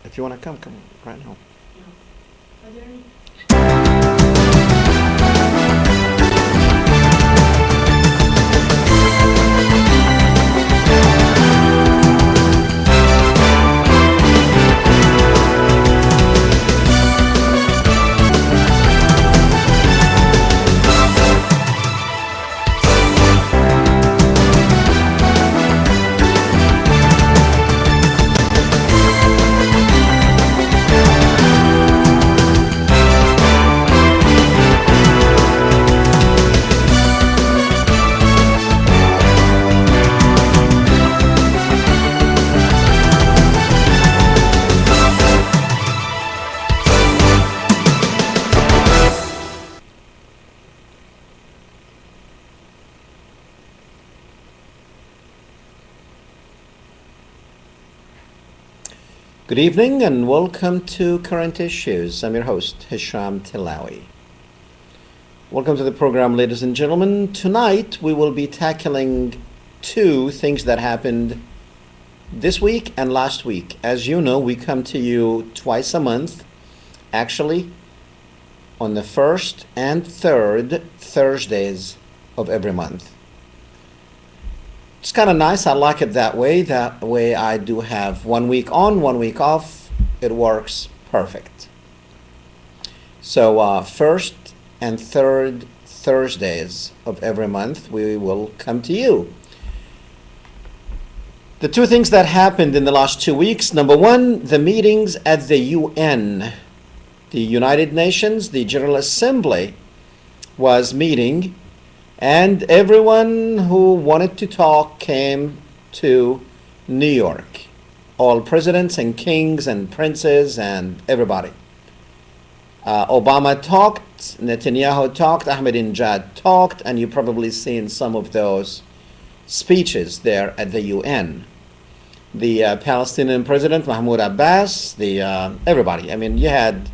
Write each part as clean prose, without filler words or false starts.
If you want to come right now. Are there any Good evening and welcome to Current Issues. I'm your host, Hesham Tillawi. Welcome to the program, ladies and gentlemen. Tonight we will be tackling two things that happened this week and last week. As you know, we come to you twice a month, actually on the first and third Thursdays of every month. It's kind of nice. I like it that way. That way I do have 1 week on, 1 week off. It works perfect. So first and third Thursdays of every month, we will come to you. The two things that happened in the last 2 weeks. Number one, the meetings at the UN. The United Nations, the General Assembly was meeting, and everyone who wanted to talk came to New York. All presidents and kings and princes and everybody. Obama talked, Netanyahu talked, Ahmadinejad talked, and you've probably seen some of those speeches there at the UN. The Palestinian president, Mahmoud Abbas, everybody. I mean, you had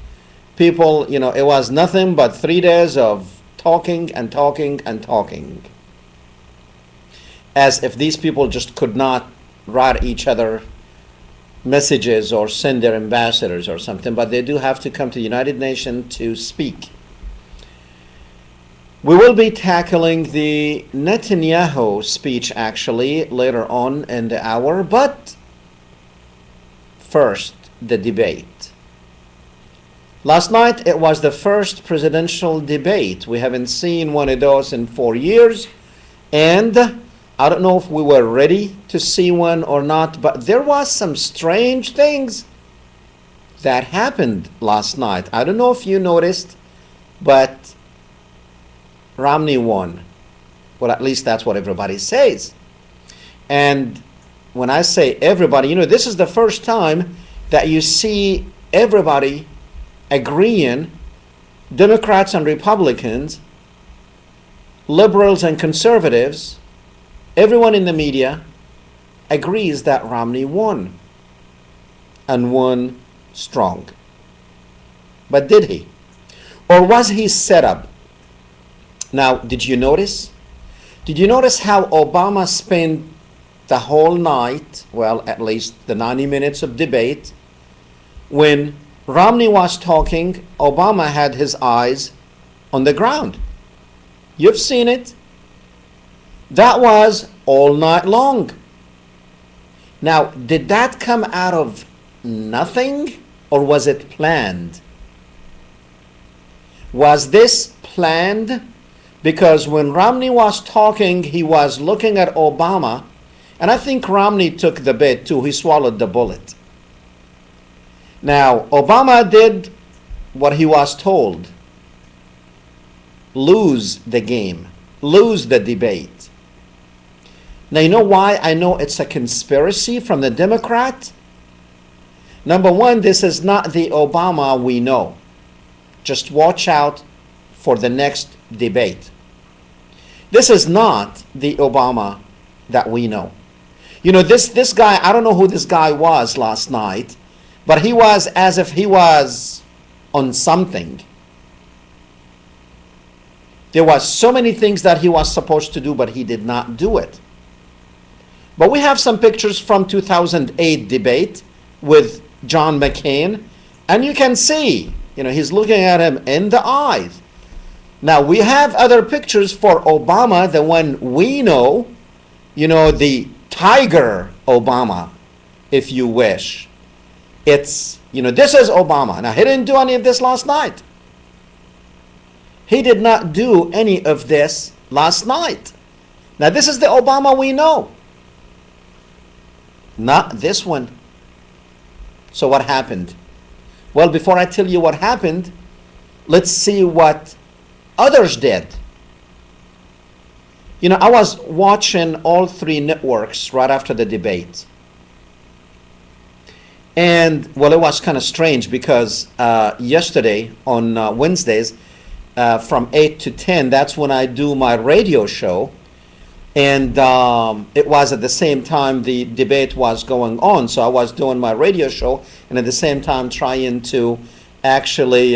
people, it was nothing but 3 days of talking and talking and talking, as if these people just could not write each other messages or send their ambassadors or something, but they do have to come to the United Nations to speak. We will be tackling the Netanyahu speech actually later on in the hour, but first the debate. Last night, it was the first presidential debate. We haven't seen one of those in 4 years. And I don't know if we were ready to see one or not, but there was some strange things that happened last night. I don't know if you noticed, but Romney won. Well, at least that's what everybody says. And when I say everybody, this is the first time that you see everybody agreeing, Democrats and Republicans, liberals and conservatives, everyone in the media agrees that Romney won, and won strong. But did he? Or was he set up? Now, did you notice? Did you notice how Obama spent the whole night, well, at least the 90 minutes of debate, when Romney was talking, Obama had his eyes on the ground. You've seen it. That was all night long. Now, did that come out of nothing, or was it planned? Was this planned? Because when Romney was talking, he was looking at Obama, and I think Romney took the bait too. He swallowed the bullet. Now, Obama did what he was told. Lose the game. Lose the debate. Now, you know why I know it's a conspiracy from the Democrat? Number one, this is not the Obama we know. Just watch out for the next debate. This is not the Obama that we know. This guy, I don't know who this guy was last night, but he was as if he was on something. There was so many things that he was supposed to do, but he did not do it. But we have some pictures from 2008 debate with John McCain, and you can see, he's looking at him in the eyes. Now, we have other pictures for Obama, the one we know, the Tiger Obama, if you wish. It's, this is Obama. Now, he didn't do any of this last night. He did not do any of this last night. Now, this is the Obama we know. Not this one. So what happened? Well, before I tell you what happened, let's see what others did. I was watching all three networks right after the debate. And, well, it was kind of strange because yesterday on Wednesdays from 8 to 10, that's when I do my radio show. And it was at the same time the debate was going on. So I was doing my radio show and at the same time trying to actually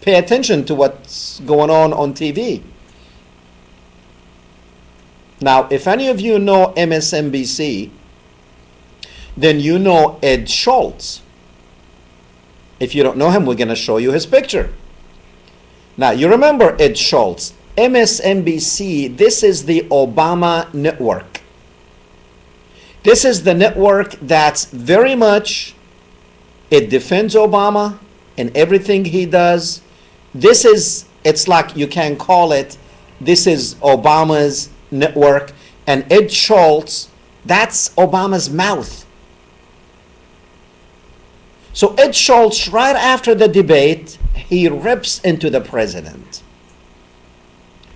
pay attention to what's going on TV. Now, if any of you know MSNBC, then you know Ed Schultz. If you don't know him, we're going to show you his picture. Now, you remember Ed Schultz. MSNBC, this is the Obama network. This is the network that's very much, it defends Obama and everything he does. It's like you can call it, this is Obama's network. And Ed Schultz, that's Obama's mouth. So Ed Schultz, right after the debate, he rips into the president.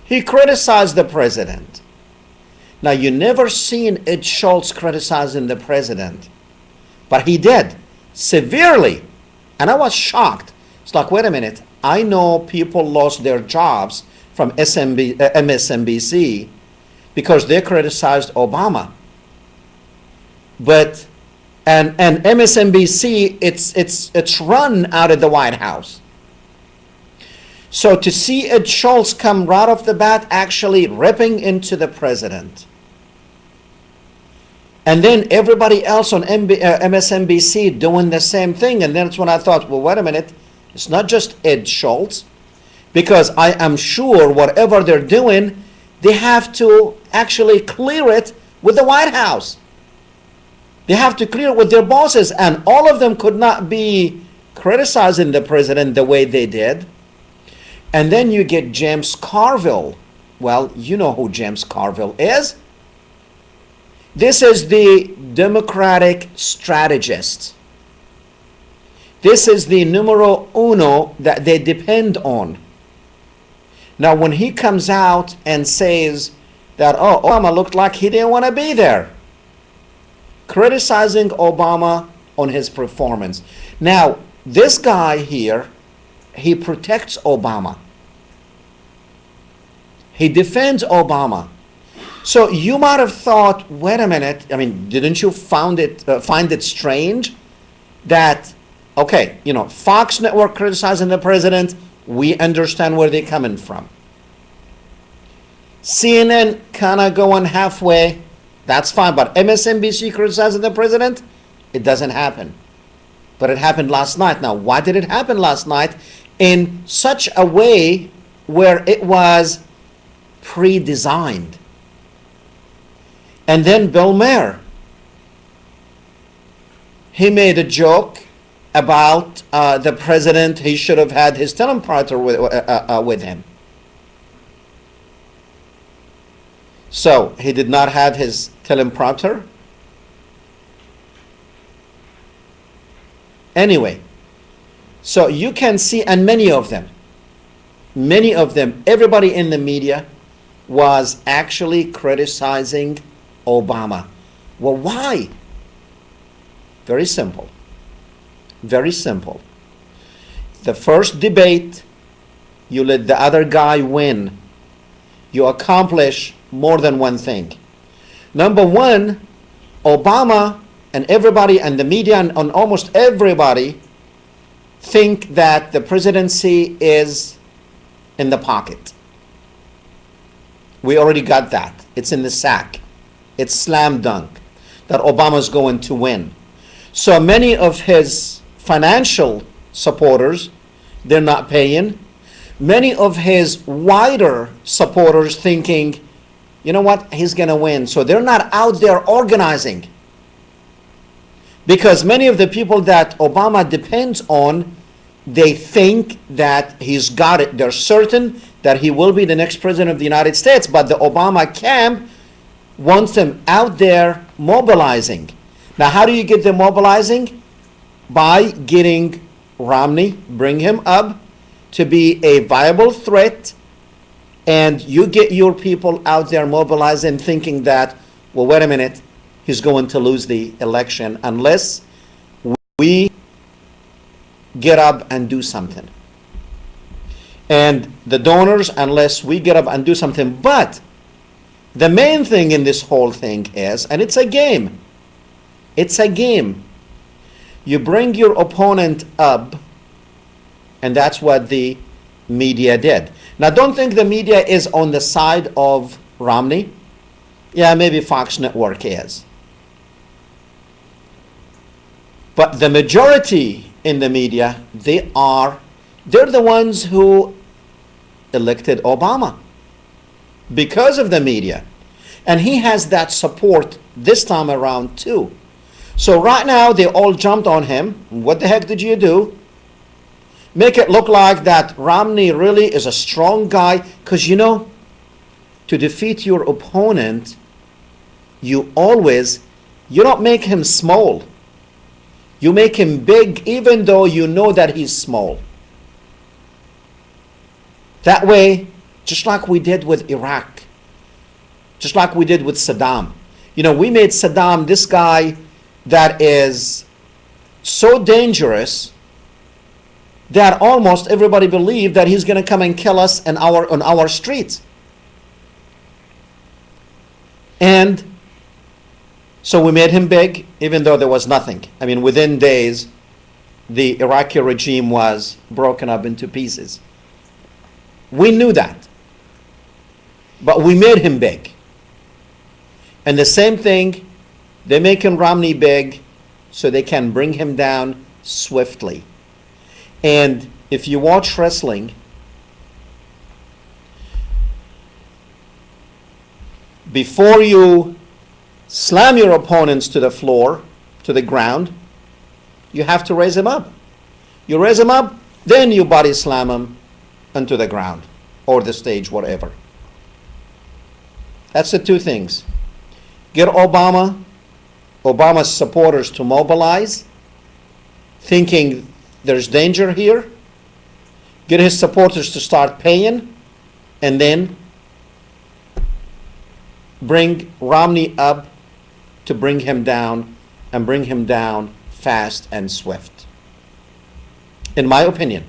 He criticized the president. Now, you never seen Ed Schultz criticizing the president, but he did, severely. And I was shocked. It's like, wait a minute, I know people lost their jobs from MSNBC because they criticized Obama. But, and MSNBC, it's run out of the White House. So to see Ed Schultz come right off the bat actually ripping into the president. And then everybody else on MSNBC doing the same thing. And then it's when I thought, well, wait a minute. It's not just Ed Schultz. Because I am sure whatever they're doing, they have to actually clear it with the White House. They have to clear it with their bosses. And all of them could not be criticizing the president the way they did. And then you get James Carville. Well, you know who James Carville is. This is the Democratic strategist. This is the numero uno that they depend on. Now, when he comes out and says that, oh, Obama looked like he didn't want to be there, criticizing Obama on his performance. Now, this guy here, he protects Obama. He defends Obama. So you might have thought, wait a minute, I mean, didn't you find it strange that, okay, Fox Network criticizing the president, we understand where they're coming from. CNN kind of going halfway, that's fine, but MSNBC criticizing the president, it doesn't happen. But it happened last night. Now, why did it happen last night? In such a way where it was pre-designed. And then Bill Maher, he made a joke about the president. He should have had his teleprompter with him. So he did not have his teleprompter. Anyway, so you can see, and many of them, everybody in the media was actually criticizing Obama. Well, why? Very simple. Very simple. The first debate, you let the other guy win. You accomplish more than one thing. Number one, Obama and everybody and the media and almost everybody think that the presidency is in the pocket. We already got that. It's in the sack. It's slam dunk that Obama's going to win. So many of his financial supporters, they're not paying. Many of his wider supporters thinking, you know what, he's going to win. So they're not out there organizing. Because many of the people that Obama depends on, they think that he's got it. They're certain that he will be the next president of the United States. But the Obama camp wants them out there mobilizing. Now, how do you get them mobilizing? By getting Romney, bring him up to be a viable threat, and you get your people out there mobilizing, thinking that, well, wait a minute, he's going to lose the election unless we get up and do something. And the donors, unless we get up and do something. But the main thing in this whole thing is, and it's a game, it's a game. You bring your opponent up, and that's what the media did. Now, don't think the media is on the side of Romney. Yeah, maybe Fox Network is. But the majority in the media, they're the ones who elected Obama because of the media. And he has that support this time around too. So right now, they all jumped on him. What the heck did you do? Make it look like that Romney really is a strong guy. Because, you know, to defeat your opponent, you don't make him small. You make him big, even though you know that he's small. That way, just like we did with Iraq, just like we did with Saddam. You know, we made Saddam this guy that is so dangerous that almost everybody believed that he's going to come and kill us on our streets. And so we made him big, even though there was nothing. I mean, within days, the Iraqi regime was broken up into pieces. We knew that. But we made him big. And the same thing, they're making Romney big so they can bring him down swiftly. And if you watch wrestling, before you slam your opponents to the floor, to the ground, you have to raise them up. You raise them up, then you body slam them onto the ground or the stage, whatever. That's the two things. Get Obama's supporters to mobilize, thinking there's danger here. Get his supporters to start paying, and then bring Romney up to bring him down, and bring him down fast and swift. In my opinion.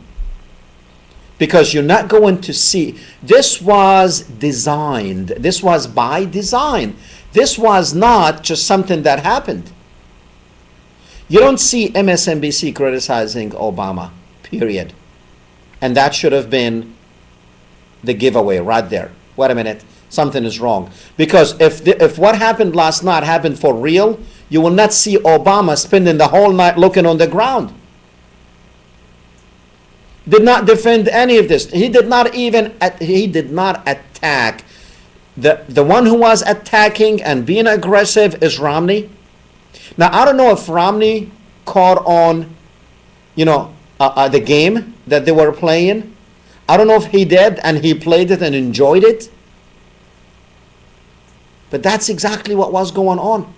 Because you're not going to see, this was designed, this was by design. This was not just something that happened. You don't see MSNBC criticizing Obama, period. And that should have been the giveaway right there. Wait a minute, something is wrong. Because if what happened last night happened for real, you will not see Obama spending the whole night looking on the ground. Did not defend any of this. He did not attack. The one who was attacking and being aggressive is Romney. Now, I don't know if Romney caught on, the game that they were playing. I don't know if he did and he played it and enjoyed it. But that's exactly what was going on.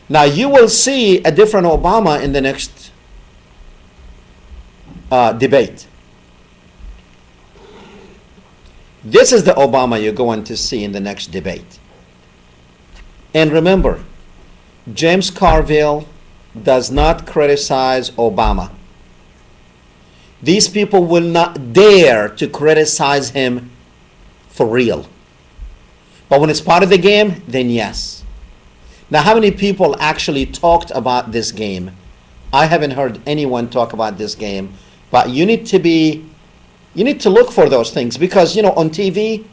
Now, you will see a different Obama in the next debate. This is the Obama you're going to see in the next debate. And remember, James Carville does not criticize Obama. These people will not dare to criticize him for real. But when it's part of the game, then yes. Now, how many people actually talked about this game? I haven't heard anyone talk about this game. But you need to look for those things because, on TV,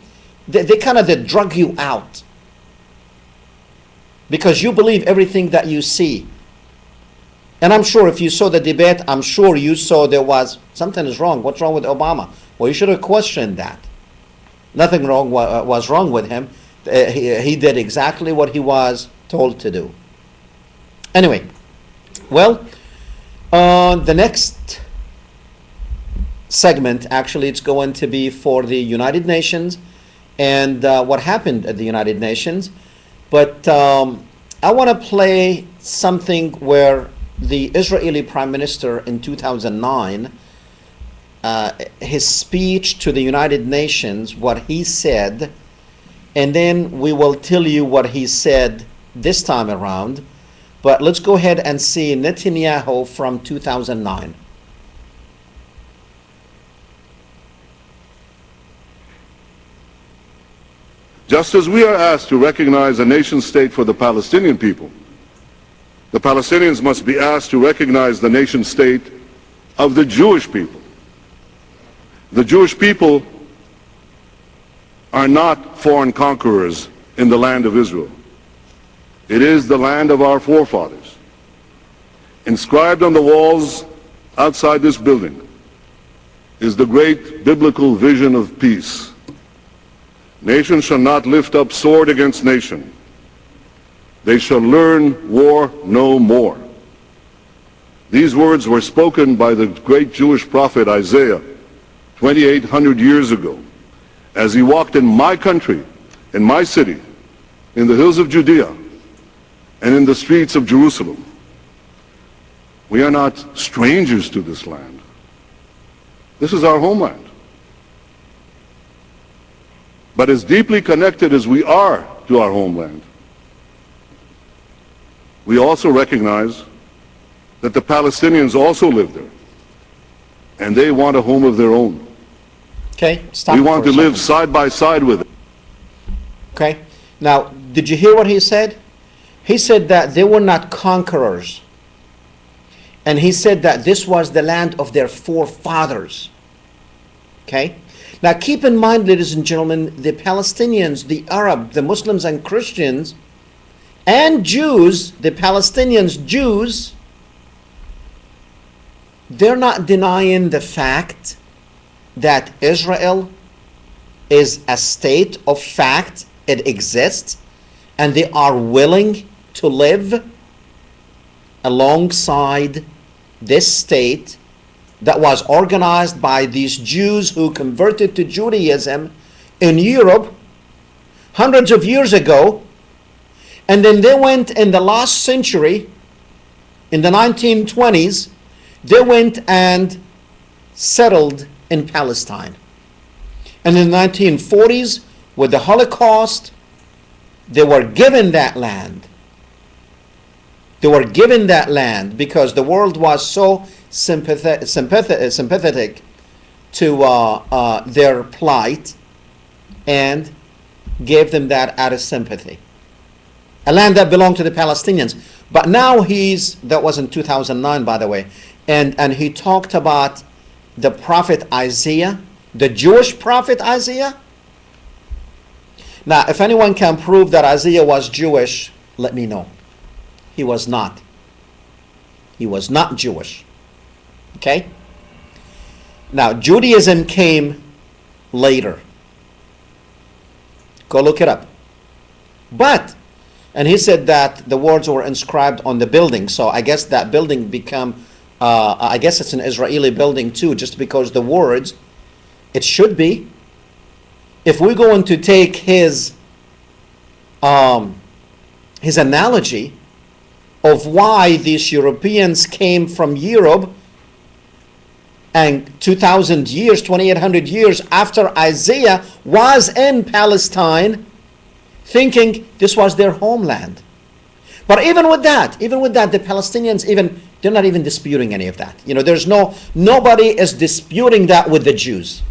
they kind of drug you out. because you believe everything that you see. And I'm sure if you saw the debate, I'm sure you saw there was something is wrong. What's wrong with Obama? Well, you should have questioned that. Nothing wrong was wrong with him. He did exactly what he was told to do. Anyway, well, the next segment, actually, it's going to be for the United Nations and what happened at the United Nations. But I want to play something where the Israeli Prime Minister in 2009, his speech to the United Nations, what he said, and then we will tell you what he said this time around. But let's go ahead and see Netanyahu from 2009. Just as we are asked to recognize a nation state for the Palestinian people, the Palestinians must be asked to recognize the nation state of the Jewish people. The Jewish people are not foreign conquerors in the land of Israel. It is the land of our forefathers. Inscribed on the walls outside this building is the great biblical vision of peace. Nation shall not lift up sword against nation. They shall learn war no more. These words were spoken by the great Jewish prophet Isaiah 2,800 years ago as he walked in my country, in my city, in the hills of Judea, and in the streets of Jerusalem. We are not strangers to this land. This is our homeland. But as deeply connected as we are to our homeland, we also recognize that the Palestinians also live there, and they want a home of their own. Okay, stop. We want to live side by side with it. Okay, now, did you hear what he said? He said that they were not conquerors. And he said that this was the land of their forefathers. Okay? Now keep in mind, ladies and gentlemen, the Palestinians, the Arab, the Muslims and Christians, and Jews, the Palestinians, Jews, they're not denying the fact that Israel is a state of fact. It exists, and they are willing to live alongside this state that was organized by these Jews who converted to Judaism in Europe hundreds of years ago, and then they went in the last century, in the 1920s, they went and settled in Palestine. And in the 1940s, with the Holocaust, they were given that land. They were given that land because the world was so sympathetic to their plight, and gave them that out of sympathy. A land that belonged to the Palestinians. But now that was in 2009, by the way, and he talked about the prophet Isaiah, the Jewish prophet Isaiah. Now, if anyone can prove that Isaiah was Jewish, let me know. He was not. He was not Jewish. Okay? Now, Judaism came later. Go look it up. But, and he said that the words were inscribed on the building, so I guess that building become, I guess it's an Israeli building too, just because the words, it should be. If we're going to take his analogy of why these Europeans came from Europe, and 2,000 years, 2,800 years after Isaiah was in Palestine, thinking this was their homeland. But even with that, the Palestinians, they're not even disputing any of that. You know, nobody is disputing that with the Jews.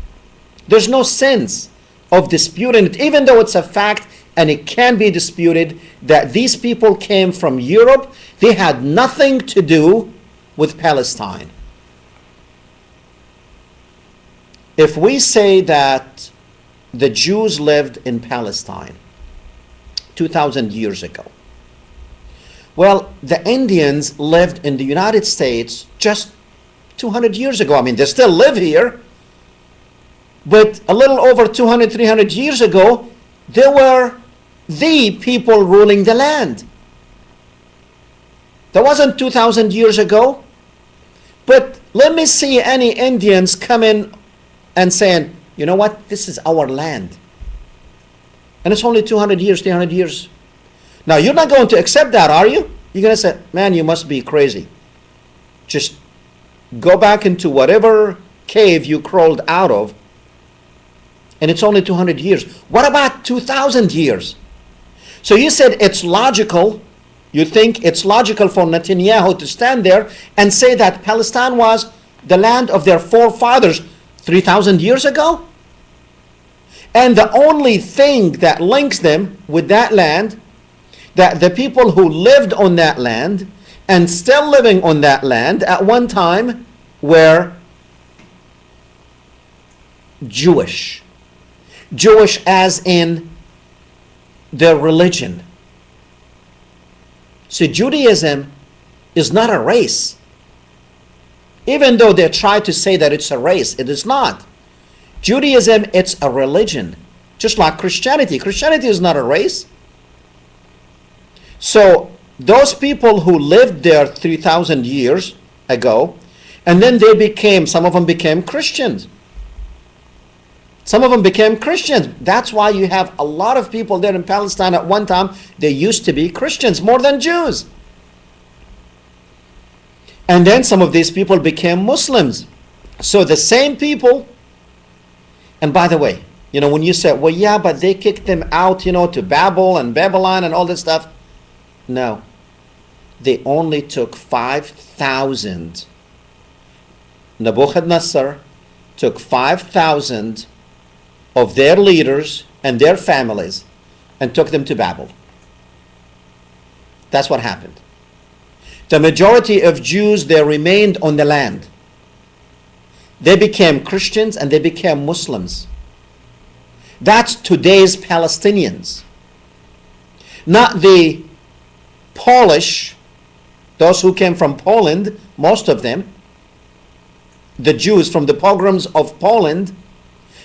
There's no sense of disputing it, even though it's a fact and it can be disputed that these people came from Europe. They had nothing to do with Palestine. If we say that the Jews lived in Palestine 2,000 years ago, Well, the Indians lived in the United States just 200 years ago. I mean, they still live here, but a little over 200, 300 years ago, they were the people ruling the land. That wasn't 2,000 years ago. But let me see any Indians coming and saying, you know what, this is our land. And it's only 200 years, 300 years. Now, you're not going to accept that, are you? You're going to say, man, you must be crazy. Just go back into whatever cave you crawled out of, and it's only 200 years. What about 2,000 years? So you said it's logical, you think it's logical for Netanyahu to stand there and say that Palestine was the land of their forefathers 3,000 years ago? And the only thing that links them with that land, that the people who lived on that land and still living on that land at one time were Jewish. Jewish as in their religion. So Judaism is not a race. Even though they try to say that it's a race, it is not. Judaism, it's a religion. Just like Christianity. Christianity is not a race. So those people who lived there 3,000 years ago, and then they became, some of them became Christians. Some of them became Christians. That's why you have a lot of people there in Palestine at one time. They used to be Christians more than Jews. And then some of these people became Muslims. So the same people, and by the way, you know, when you say, well, yeah, but they kicked them out, you know, to Babel and Babylon and all this stuff. No. They only took 5,000. Nebuchadnezzar took 5,000 of their leaders and their families and took them to Babel. That's what happened. The majority of Jews, they remained on the land. They became Christians and they became Muslims. That's today's Palestinians. Not the Polish, those who came from Poland, most of them, the Jews from the pogroms of Poland,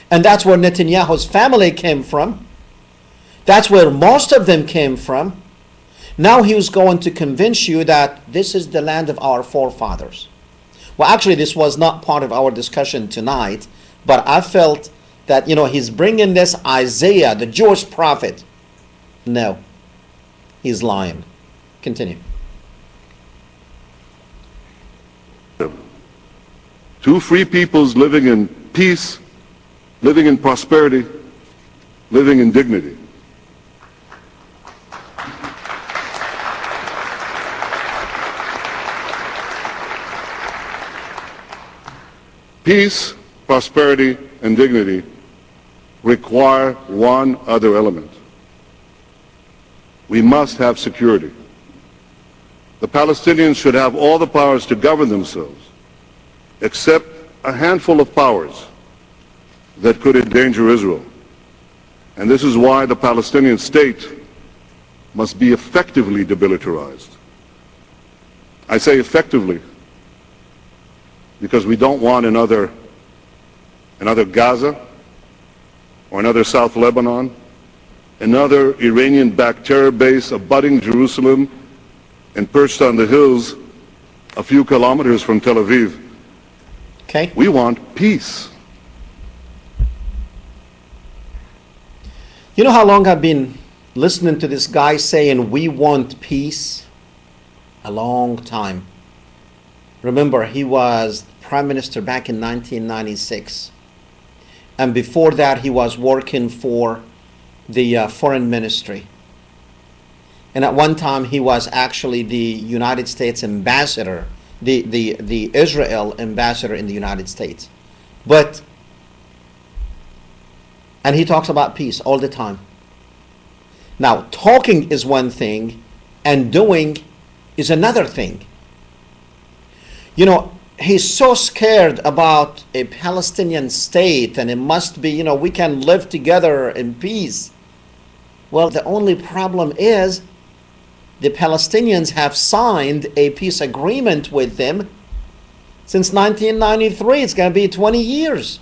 and that's where Netanyahu's family came from. That's where most of them came from. Now he was going to convince you that this is the land of our forefathers. Well, actually, this was not part of our discussion tonight, but I felt that, you know, he's bringing this Isaiah, the Jewish prophet. No, he's lying. Continue. Two free peoples living in peace, living in prosperity, living in dignity. Peace, prosperity, and dignity require one other element. We must have security. The Palestinians should have all the powers to govern themselves, except a handful of powers that could endanger Israel. And this is why the Palestinian state must be effectively demilitarized. I say effectively because we don't want another Gaza or another South Lebanon, another Iranian-backed terror base abutting Jerusalem and perched on the hills a few kilometers from Tel Aviv. Okay. We want peace. You know how long I've been listening to this guy saying we want peace? A long time. Remember, he was prime minister back in 1996. And before that, he was working for the foreign ministry. And at one time, he was actually the United States ambassador, the Israel ambassador in the United States. And he talks about peace all the time. Now, talking is one thing, and doing is another thing. You know, he's so scared about a Palestinian state, and it must be, you know, we can live together in peace. Well, the only problem is the Palestinians have signed a peace agreement with them since 1993. It's going to be 20 years.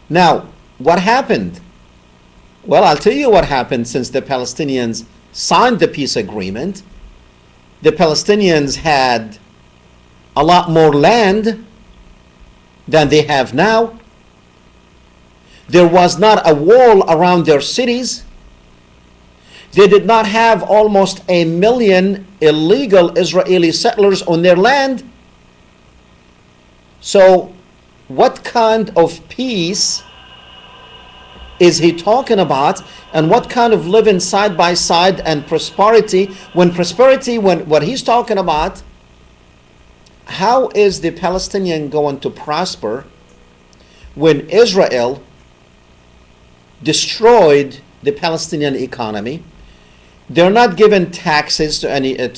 Now, what happened? Well, I'll tell you what happened since the Palestinians signed the peace agreement. The Palestinians had a lot more land than they have now. There was not a wall around their cities. They did not have almost 1 million illegal Israeli settlers on their land. So, what kind of peace is he talking about, and what kind of living side by side and prosperity? When what he's talking about, how is the Palestinian going to prosper when Israel destroyed the Palestinian economy? They're not given taxes to any of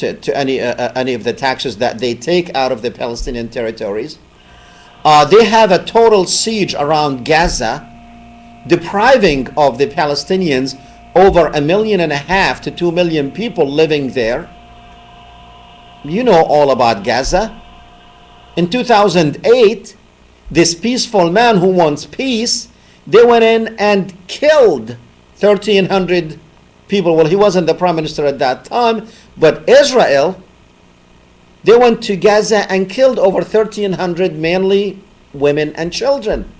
the taxes that they take out of the Palestinian territories. They have a total siege around Gaza, depriving of the Palestinians over 1.5 million to 2 million people living there. You know all about Gaza. In 2008, this peaceful man who wants peace, they went in and killed 1,300 people. Well, he wasn't the prime minister at that time, but Israel, they went to Gaza and killed over 1,300, mainly women and children.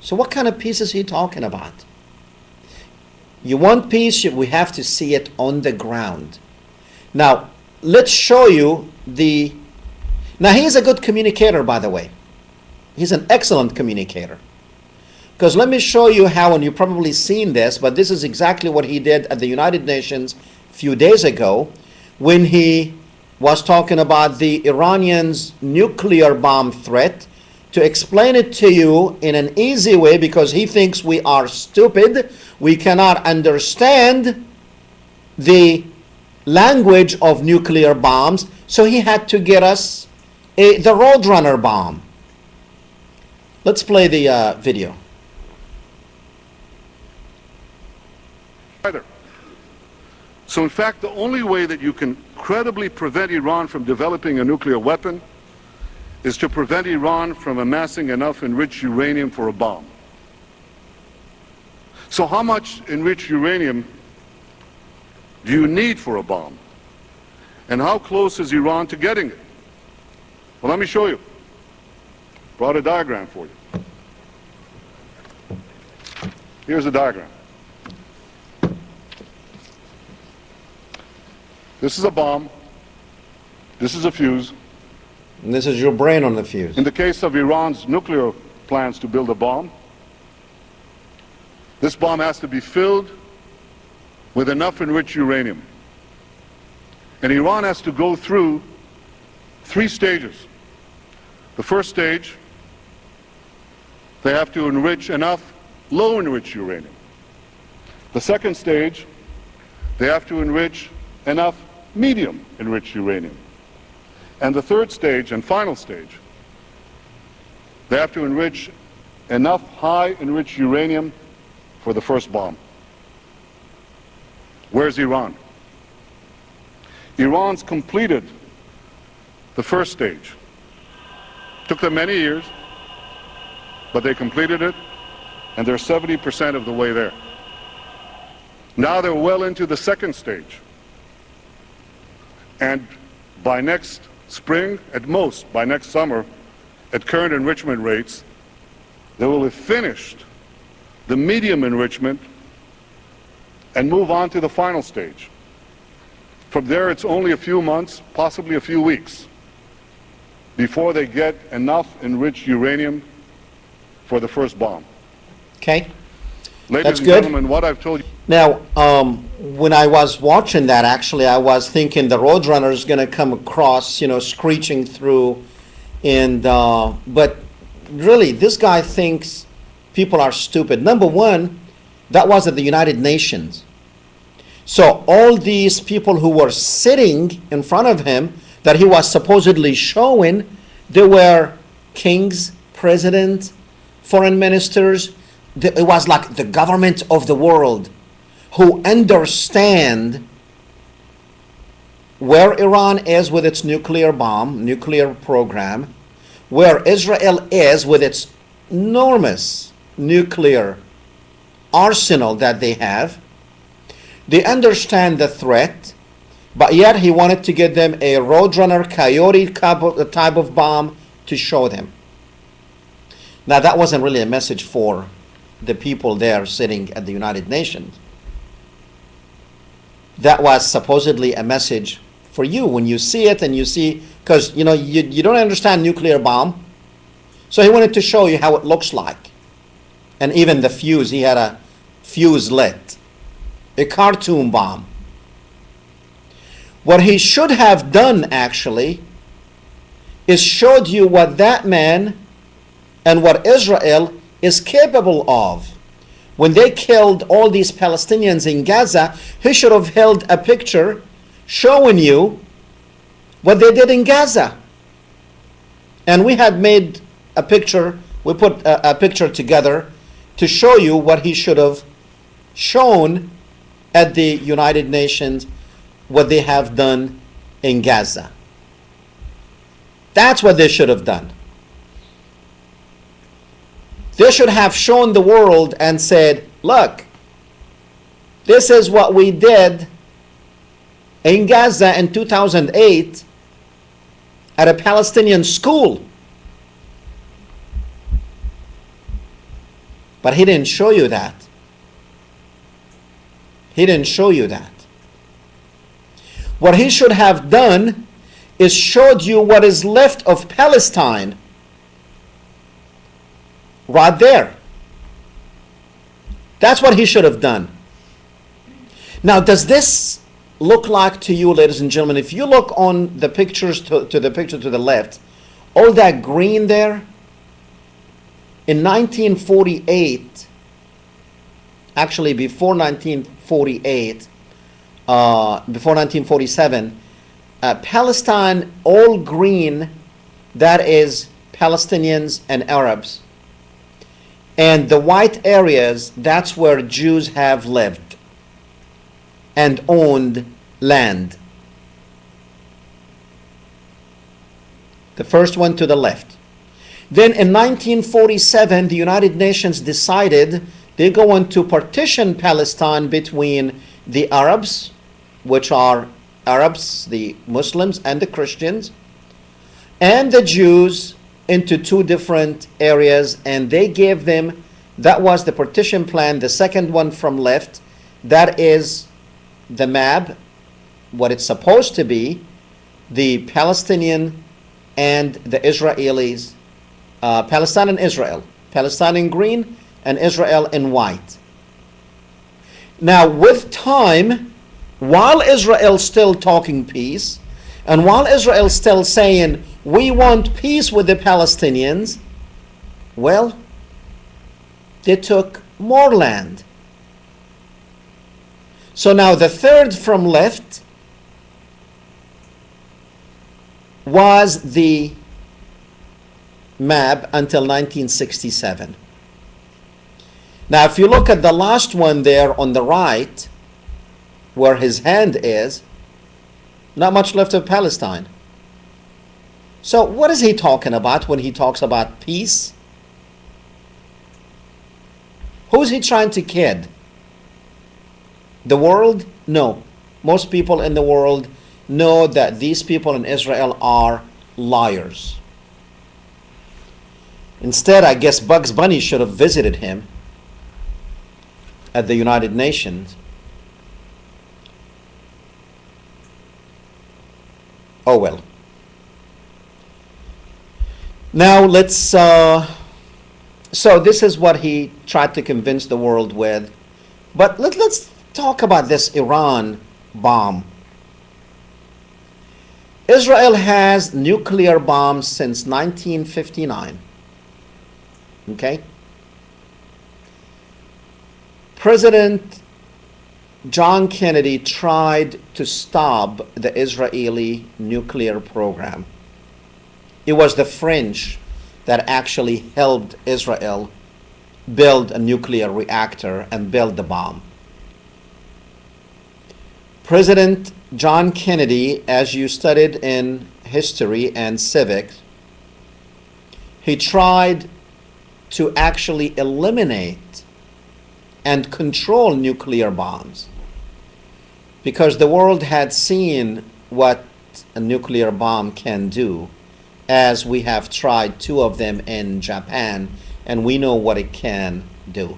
So what kind of peace is he talking about? You want peace, we have to see it on the ground. Now, let's show you Now, he's a good communicator, by the way. He's an excellent communicator. Because let me show you how, and you've probably seen this, but this is exactly what he did at the United Nations a few days ago when he was talking about the Iranians' nuclear bomb threat, to explain it to you in an easy way, because he thinks we are stupid. We cannot understand the language of nuclear bombs, so he had to get us the Roadrunner bomb. Let's play the video. So in fact, the only way that you can credibly prevent Iran from developing a nuclear weapon is to prevent Iran from amassing enough enriched uranium for a bomb. So how much enriched uranium do you need for a bomb? And how close is Iran to getting it? Well, let me show you. Brought a diagram for you. Here's a diagram. This is a bomb. This is a fuse. And this is your brain on the fuse. In the case of Iran's nuclear plans to build a bomb, this bomb has to be filled with enough enriched uranium. And Iran has to go through 3 stages. The first stage, they have to enrich enough low enriched uranium. The second stage, they have to enrich enough medium enriched uranium. And the third stage and final stage, they have to enrich enough high enriched uranium for the first bomb. Where's Iran? Iran's completed the first stage. Took them many years, but they completed it, and they're 70% of the way there. Now they're well into the second stage. And by next spring, at most, by next summer, at current enrichment rates, they will have finished the medium enrichment and move on to the final stage. From there, it's only a few months, possibly a few weeks, before they get enough enriched uranium for the first bomb. Okay. Ladies That's and good. gentlemen, what I've told you... Now, when I was watching that, actually, I was thinking the Roadrunner is going to come across, screeching through. But really, this guy thinks people are stupid. Number one, that was at the United Nations. So all these people who were sitting in front of him that he was supposedly showing, they were kings, presidents, foreign ministers. It was like the government of the world who understand where Iran is with its nuclear bomb, nuclear program, where Israel is with its enormous nuclear arsenal that they have. They understand the threat, but yet he wanted to give them a Roadrunner Coyote type of bomb to show them. Now that wasn't really a message for the people there sitting at the United Nations. That was supposedly a message for you when you see it and you see, because you don't understand nuclear bomb. So he wanted to show you how it looks like. And even the fuse, he had a fuse lit. A cartoon bomb. What he should have done actually is showed you what that man and what Israel is capable of. When they killed all these Palestinians in Gaza, he should have held a picture showing you what they did in Gaza. And we had made a picture, we put a picture together to show you what he should have shown at the United Nations, what they have done in Gaza. That's what they should have done. They should have shown the world and said, look, this is what we did in Gaza in 2008 at a Palestinian school. But he didn't show you that. He didn't show you that. What he should have done is showed you what is left of Palestine right there. That's what he should have done. Now, does this look like to you, ladies and gentlemen, if you look on the pictures to the picture to the left, all that green there, in 1948, actually before 1948, before 1947, Palestine, all green, that is Palestinians and Arabs. And the white areas, that's where Jews have lived and owned land. The first one to the left. Then in 1947, the United Nations decided they're going to partition Palestine between the Arabs, which are Arabs, the Muslims and the Christians, and the Jews into two different areas, and they gave them, that was the partition plan, the second one from left, that is the map, what it's supposed to be, the Palestinian and the Israelis, Palestine and Israel, Palestine in green and Israel in white. Now with time, while Israel's still talking peace, and while Israel's still saying, we want peace with the Palestinians, well, they took more land. So now the third from left was the map until 1967. Now if you look at the last one there on the right, where his hand is, not much left of Palestine. So what is he talking about when he talks about peace? Who's he trying to kid? The world? No. Most people in the world know that these people in Israel are liars. Instead, I guess Bugs Bunny should have visited him at the United Nations. Oh well. Now let's, so this is what he tried to convince the world with. But let's talk about this Iran bomb. Israel has nuclear bombs since 1959. Okay? President John Kennedy tried to stop the Israeli nuclear program. It was the French that actually helped Israel build a nuclear reactor and build the bomb. President John Kennedy, as you studied in history and civics, he tried to actually eliminate and control nuclear bombs because the world had seen what a nuclear bomb can do, as we have tried 2 of them in Japan, and we know what it can do.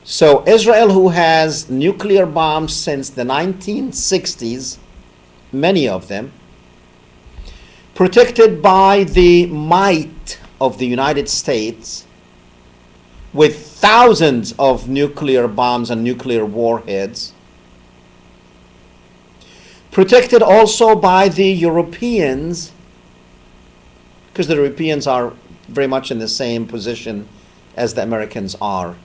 So Israel, who has nuclear bombs since the 1960s, many of them, protected by the might of the United States, with thousands of nuclear bombs and nuclear warheads, protected also by the Europeans, because the Europeans are very much in the same position as the Americans are.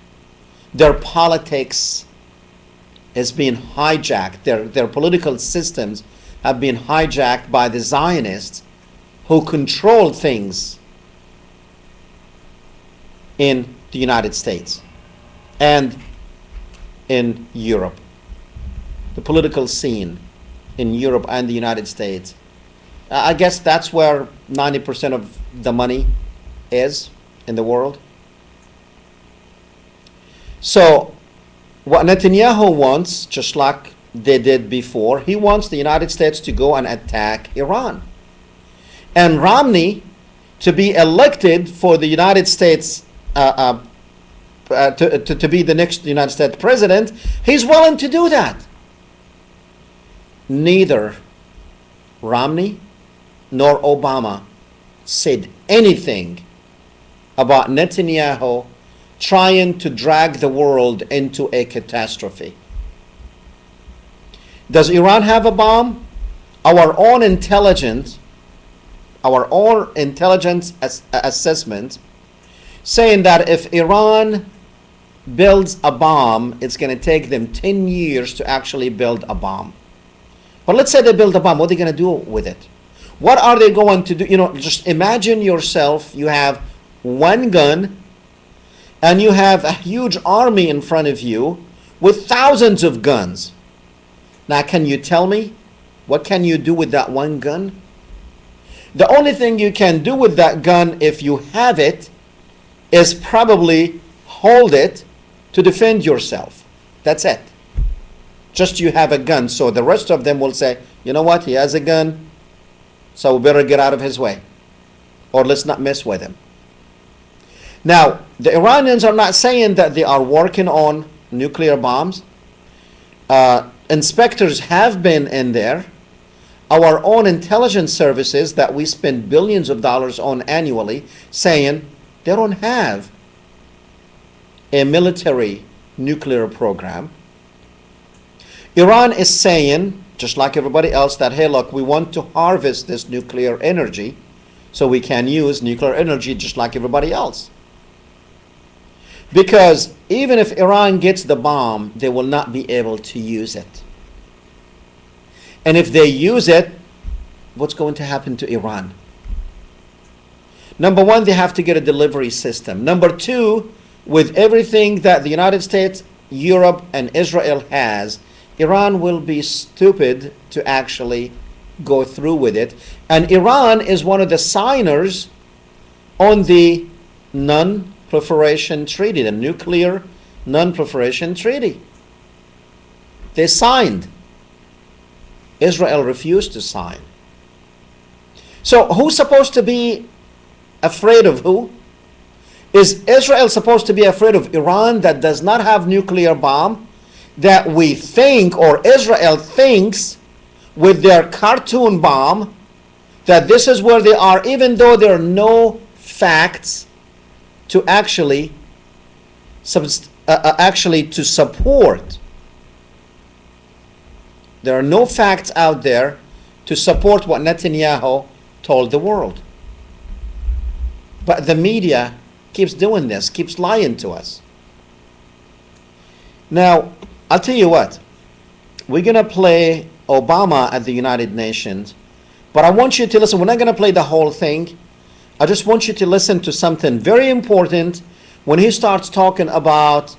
Their politics is being hijacked. Their political systems have been hijacked by the Zionists, who control things in the United States and in Europe. The political scene in Europe and the United States. I guess that's where 90% of the money is in the world. So what Netanyahu wants, just like they did before, he wants the United States to go and attack Iran. And Romney to be elected for the United States, to be the next United States president, he's willing to do that. Neither Romney nor Obama said anything about Netanyahu trying to drag the world into a catastrophe. Does Iran have a bomb? Our own intelligence assessment saying that if Iran builds a bomb, it's going to take them 10 years to actually build a bomb. But let's say they build a bomb, what are they going to do with it? What are they going to do? You know, just imagine yourself, you have one gun and you have a huge army in front of you with thousands of guns. Now, can you tell me, what can you do with that one gun? The only thing you can do with that gun, if you have it, is probably hold it to defend yourself. That's it. Just you have a gun. So the rest of them will say, you know what, he has a gun, so we better get out of his way, or let's not mess with him. Now, the Iranians are not saying that they are working on nuclear bombs. Inspectors have been in there. Our own intelligence services that we spend billions of dollars on annually saying they don't have a military nuclear program. Iran is saying, just like everybody else, that, hey, look, we want to harvest this nuclear energy so we can use nuclear energy just like everybody else. Because even if Iran gets the bomb, they will not be able to use it. And if they use it, what's going to happen to Iran? Number one, they have to get a delivery system. Number two, with everything that the United States, Europe, and Israel has, Iran will be stupid to actually go through with it. And Iran is one of the signers on the non-proliferation treaty, the nuclear non-proliferation treaty. They signed. Israel refused to sign. So who's supposed to be afraid of who? Is Israel supposed to be afraid of Iran that does not have nuclear bomb, that we think, or Israel thinks with their cartoon bomb, that this is where they are, even though there are no facts to actually to support. There are no facts out there to support what Netanyahu told the world. But the media keeps doing this, keeps lying to us. Now, I'll tell you what, we're going to play Obama at the United Nations, but I want you to listen. We're not going to play the whole thing. I just want you to listen to something very important when he starts talking about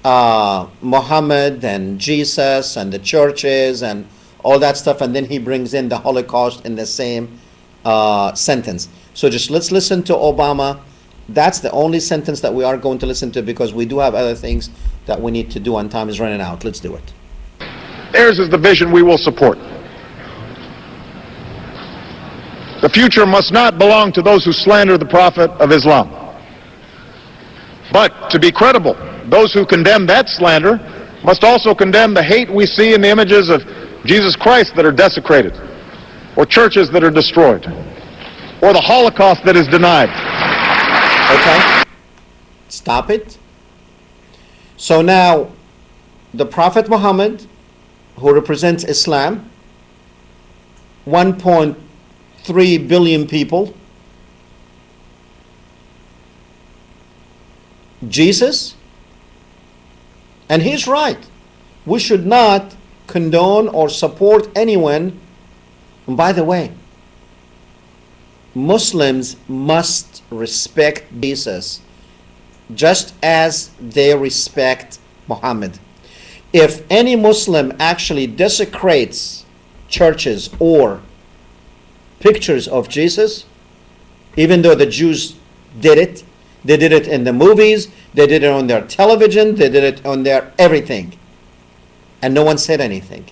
Muhammad and Jesus and the churches and all that stuff, and then he brings in the Holocaust in the same sentence. So just let's listen to Obama. That's the only sentence that we are going to listen to, because we do have other things that we need to do and time is running out. Let's do it. Theirs is the vision we will support. The future must not belong to those who slander the Prophet of Islam. But to be credible, those who condemn that slander must also condemn the hate we see in the images of Jesus Christ that are desecrated, or churches that are destroyed, or the Holocaust that is denied. Okay, stop it. So now, the Prophet Muhammad, who represents Islam, 1.3 billion people, Jesus, and he's right. We should not condone or support anyone. And by the way, Muslims must respect Jesus just as they respect Muhammad. If any Muslim actually desecrates churches or pictures of Jesus, even though the Jews did it, they did it in the movies, they did it on their television, they did it on their everything, and no one said anything.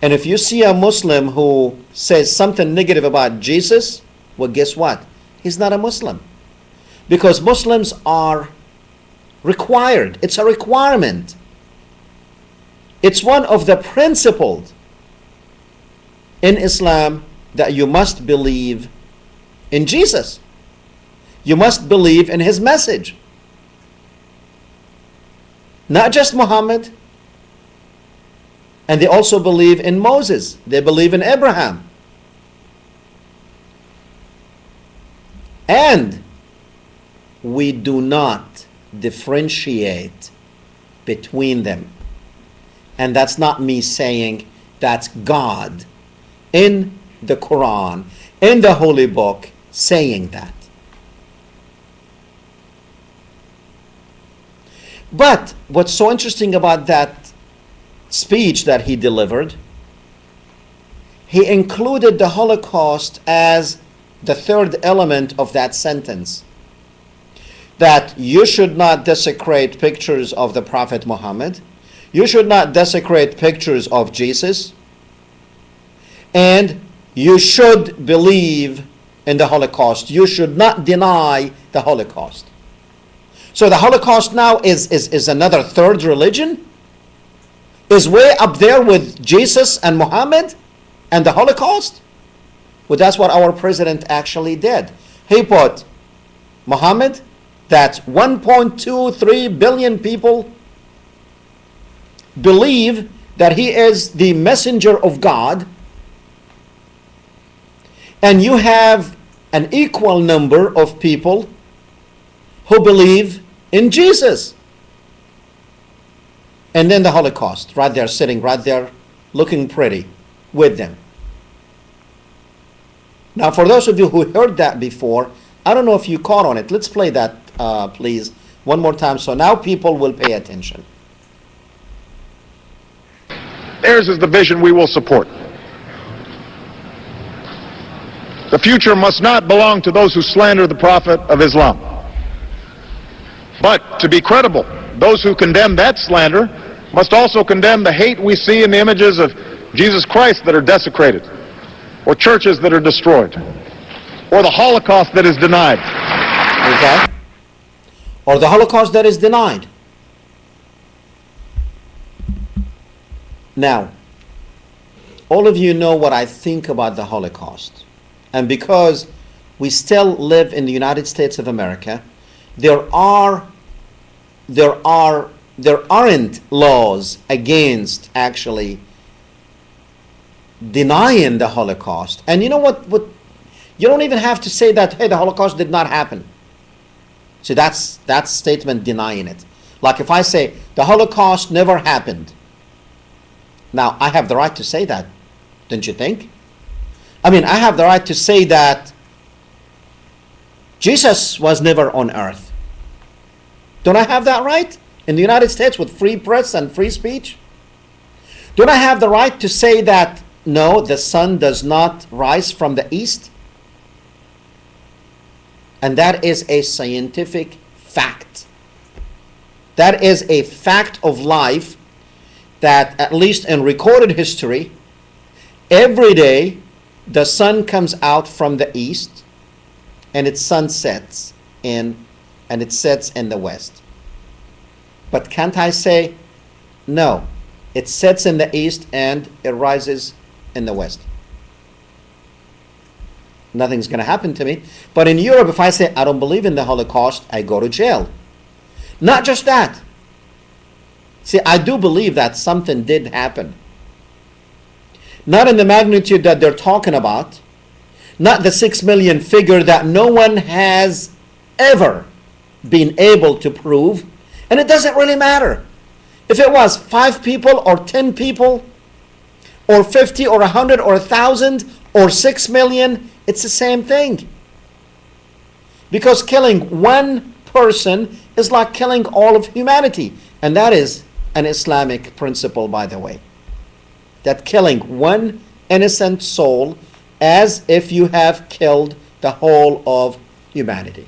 And if you see a Muslim who says something negative about Jesus, well, guess what? He's not a Muslim. Because Muslims are required. It's a requirement. It's one of the principles in Islam that you must believe in Jesus. You must believe in his message. Not just Muhammad. And they also believe in Moses. They believe in Abraham. And we do not differentiate between them. And that's not me saying, that's God in the Quran, in the Holy Book, saying that. But what's so interesting about that speech that he delivered, he included the Holocaust as the third element of that sentence. That you should not desecrate pictures of the Prophet Muhammad. You should not desecrate pictures of Jesus. And you should believe in the Holocaust. You should not deny the Holocaust. So the Holocaust now is another third religion? Is way up there with Jesus and Muhammad and the Holocaust? Well, that's what our president actually did. He put Muhammad, that 1.23 billion people believe that he is the messenger of God, and you have an equal number of people who believe in Jesus. And then the Holocaust, right there, sitting right there, looking pretty with them. Now, for those of you who heard that before, I don't know if you caught on it. Let's play that, please, one more time, so now people will pay attention. Theirs is the vision we will support. The future must not belong to those who slander the Prophet of Islam. But to be credible, those who condemn that slander must also condemn the hate we see in the images of Jesus Christ that are desecrated, or churches that are destroyed, or the Holocaust that is denied. Okay? Or the Holocaust that is denied. Now, all of you know what I think about the Holocaust. And because we still live in the United States of America, there aren't laws against actually denying the Holocaust. And you know what you don't even have to say that, hey, the Holocaust did not happen. See, that's statement denying it. Like if I say the Holocaust never happened. Now, I have the right to say that, don't you think? I mean, I have the right to say that Jesus was never on earth. Don't I have that right? in the United States with free press and free speech? Don't I have the right to say that, no, the sun does not rise from the east? And that is a scientific fact. That is a fact of life that, at least in recorded history, every day the sun comes out from the east and it sunsets and it sets in the west. But can't I say, no, it sets in the east and it rises in the west? Nothing's going to happen to me. But in Europe, if I say I don't believe in the Holocaust, I go to jail. Not just that. See, I do believe that something did happen. Not in the magnitude that they're talking about. Not the 6 million figure that no one has ever been able to prove. And it doesn't really matter. If it was 5 people or 10 people or 50 or 100 or 1,000 or 6 million, it's the same thing. Because killing one person is like killing all of humanity. And that is an Islamic principle, by the way. That killing one innocent soul as if you have killed the whole of humanity.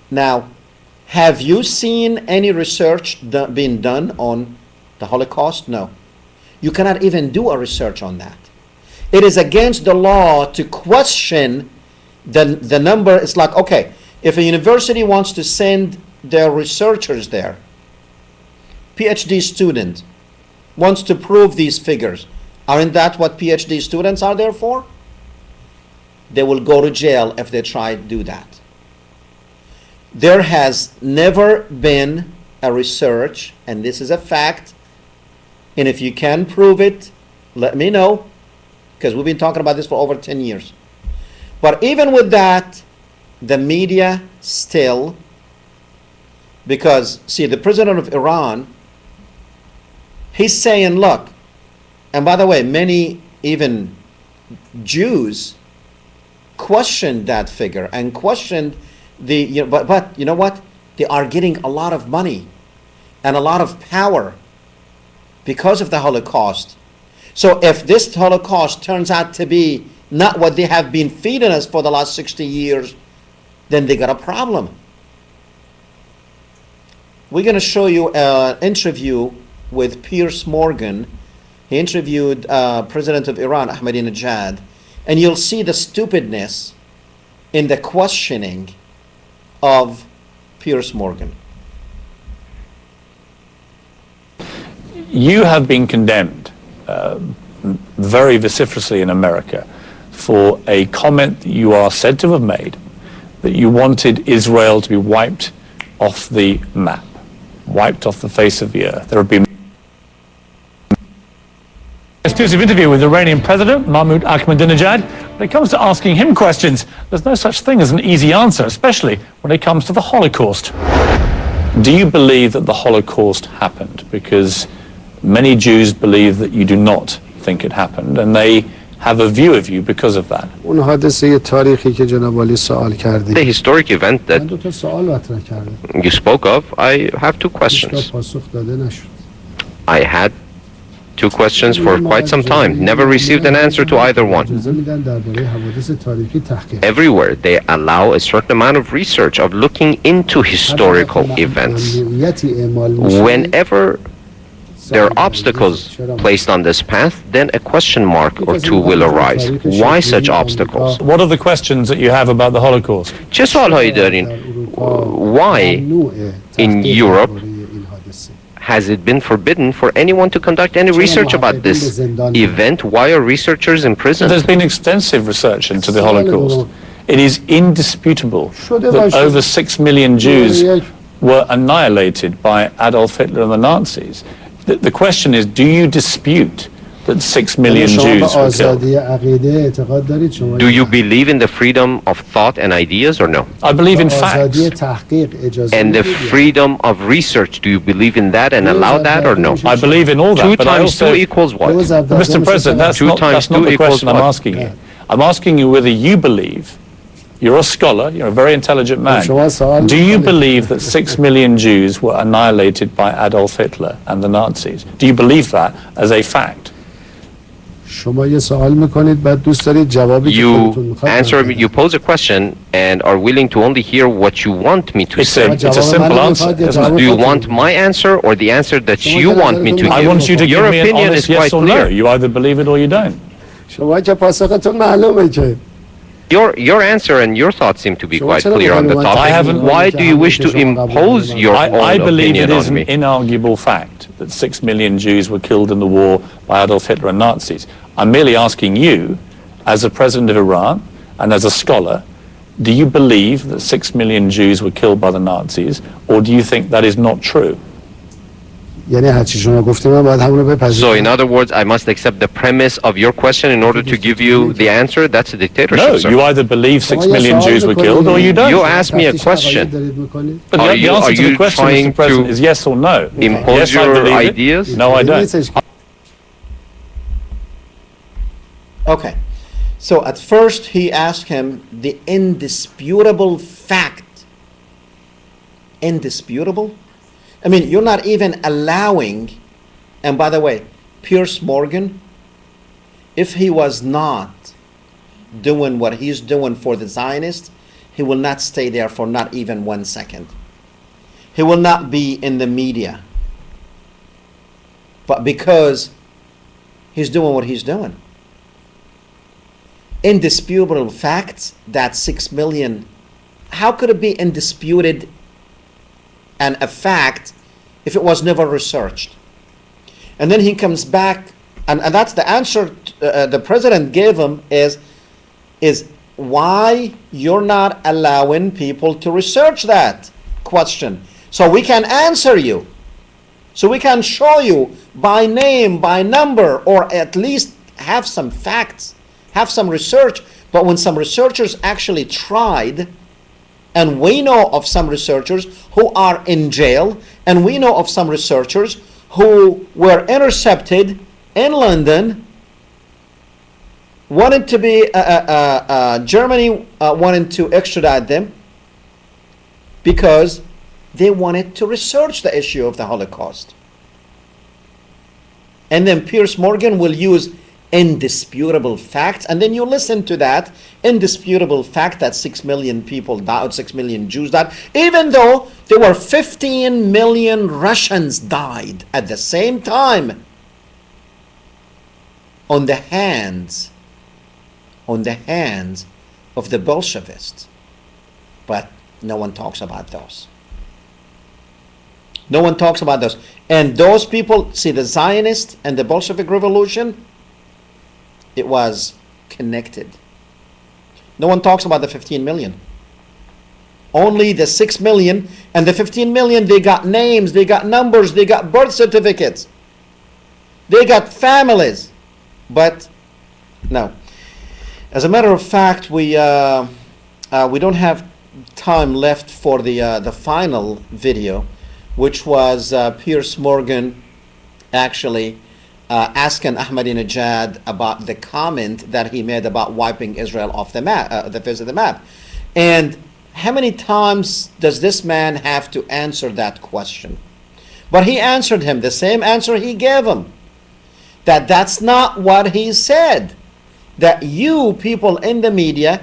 Now, have you seen any research being done on the Holocaust? No. You cannot even do a research on that. It is against the law to question the number. It's like, okay, if a university wants to send their researchers there, PhD student wants to prove these figures, aren't that what PhD students are there for? They will go to jail if they try to do that. There has never been a research, and this is a fact, and if you can prove it, let me know, because we've been talking about this for over 10 years. But even with that, the media still, because, see, the president of Iran, he's saying, look, and by the way, many even Jews questioned that figure and questioned but you know what? They are getting a lot of money and a lot of power because of the Holocaust. So if this Holocaust turns out to be not what they have been feeding us for the last 60 years, then they got a problem. We're going to show you an interview with Piers Morgan. He interviewed President of Iran, Ahmadinejad, and you'll see the stupidness in the questioning of Piers Morgan. You have been condemned very vociferously in America for a comment that you are said to have made, that you wanted Israel to be wiped off the map, wiped off the face of the earth. There have been exclusive interview with Iranian President Mahmoud Ahmadinejad. When it comes to asking him questions, there's no such thing as an easy answer, especially when it comes to the Holocaust. Do you believe that the Holocaust happened? Because many Jews believe that you do not think it happened, and they have a view of you because of that. The historic event that you spoke of, I have 2 questions. I had 2 questions for quite some time, never received an answer to either one. Everywhere they allow a certain amount of research, of looking into historical events. Whenever there are obstacles placed on this path, then a question mark or 2 will arise. Why such obstacles? What are the questions that you have about the Holocaust? چه سوالهایی دارین؟ Why in Europe has it been forbidden for anyone to conduct any research about this event? Why are researchers in prison? There's been extensive research into the Holocaust. It is indisputable that over 6 million Jews were annihilated by Adolf Hitler and the Nazis. The question is, do you dispute that 6 million Jews were killed? Do you believe in the freedom of thought and ideas or no? I believe in facts. And the freedom of research, do you believe in that and allow that or no? I believe in all that. 2 but I times also, 2 equals what? Mr. President, that's not the question I'm asking you. I'm asking you whether you believe You're a scholar, you're a very intelligent man. Do you believe that 6 million Jews were annihilated by Adolf Hitler and the Nazis? Do you believe that as a fact? You pose a question and are willing to only hear what you want me to say. It's a simple answer, isn't it? Do you want my answer or the answer that you want me to give? I want you to Your give me an opinion honest is yes quite or clear. no. You either believe it or you don't. Your answer and your thoughts seem to be quite clear on the topic. Why do you wish to impose your own I believe it opinion is on an me? inarguable fact that 6 million Jews were killed in the war by Adolf Hitler and Nazis. I'm merely asking you, as a president of Iran and as a scholar, do you believe that 6 million Jews were killed by the Nazis, or do you think that is not true? So in other words, I must accept the premise of your question in order to give you the answer? That's a dictatorship, No, sir. you either believe 6 million Jews were killed or you don't. You asked me a question. But the answer to the question, Mr. President, is yes or no. Impose Yes, I your believe it. ideas? No, I don't. Okay. So at first he asked him the indisputable fact. Indisputable? I mean, you're not even allowing, and by the way, Piers Morgan, if he was not doing what he's doing for the Zionists, he will not stay there for not even 1 second. He will not be in the media. But because he's doing what he's doing. Indisputable facts that 6 million, how could it be indisputed and a fact if it was never researched? And then he comes back, and that's the answer the president gave him is why you're not allowing people to research that question. So we can answer you. So we can show you by name, by number, or at least have some facts, have some research. But when some researchers actually tried, and we know of some researchers who are in jail, and we know of some researchers who were intercepted in London, wanted to be, Germany wanted to extradite them because they wanted to research the issue of the Holocaust. And then Piers Morgan will use indisputable facts, and then you listen to that indisputable fact that 6 million people died, 6 million Jews died, even though there were 15 million Russians died at the same time on the hands of the Bolsheviks. But no one talks about those. No one talks about those. And those people, see, the Zionist and the Bolshevik Revolution, it was connected. No one talks about the 15 million. Only the 6 million, and the 15 million, they got names, they got numbers, they got birth certificates, they got families. But no. As a matter of fact, we don't have time left for the final video, which was Piers Morgan actually asking Ahmadinejad about the comment that he made about wiping Israel off the map, the face of the map. And how many times does this man have to answer that question? But he answered him the same answer he gave him, that that's not what he said, that you people in the media,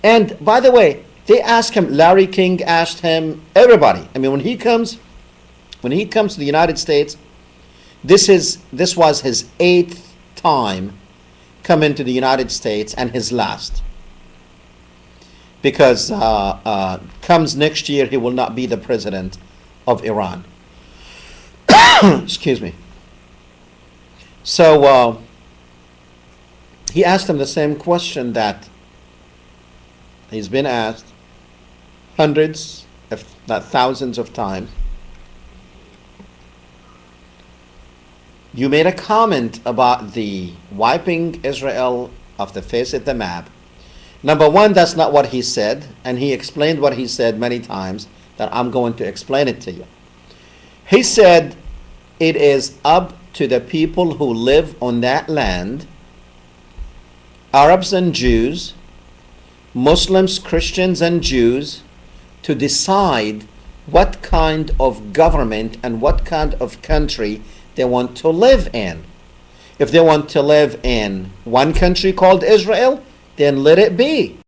and by the way, they asked him, Larry King asked him, everybody. I mean, when he comes to the United States, this was his 8th time coming to the United States and his last. Because comes next year, he will not be the president of Iran. Excuse me. So he asked him the same question that he's been asked hundreds, if not thousands of times. You made a comment about the wiping Israel off the face of the map. Number one, that's not what he said, and he explained what he said many times, that I'm going to explain it to you. He said it is up to the people who live on that land, Arabs and Jews, Muslims, Christians, and Jews to decide what kind of government and what kind of country they want to live in. If they want to live in one country called Israel, then let it be.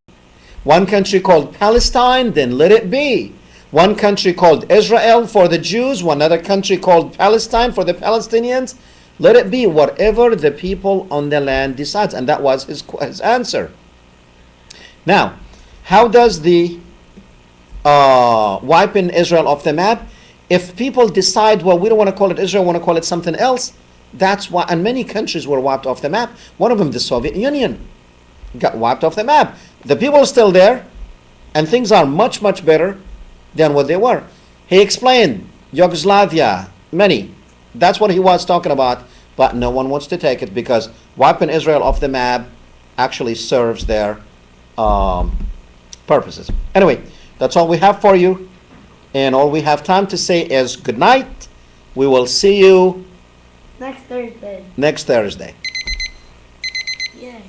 One country called Palestine, then let it be. One country called Israel for the Jews, one other country called Palestine for the Palestinians. Let it be whatever the people on the land decides. And that was his answer. Now, how does the wiping Israel off the map? If people decide, well, we don't want to call it Israel, we want to call it something else, that's why, and many countries were wiped off the map. One of them, the Soviet Union, got wiped off the map. The people are still there, and things are much, much better than what they were. He explained Yugoslavia, many. That's what he was talking about, but no one wants to take it because wiping Israel off the map actually serves their purposes. Anyway, that's all we have for you, and all we have time to say is good night. We will see you next Thursday. Next Thursday. Yay.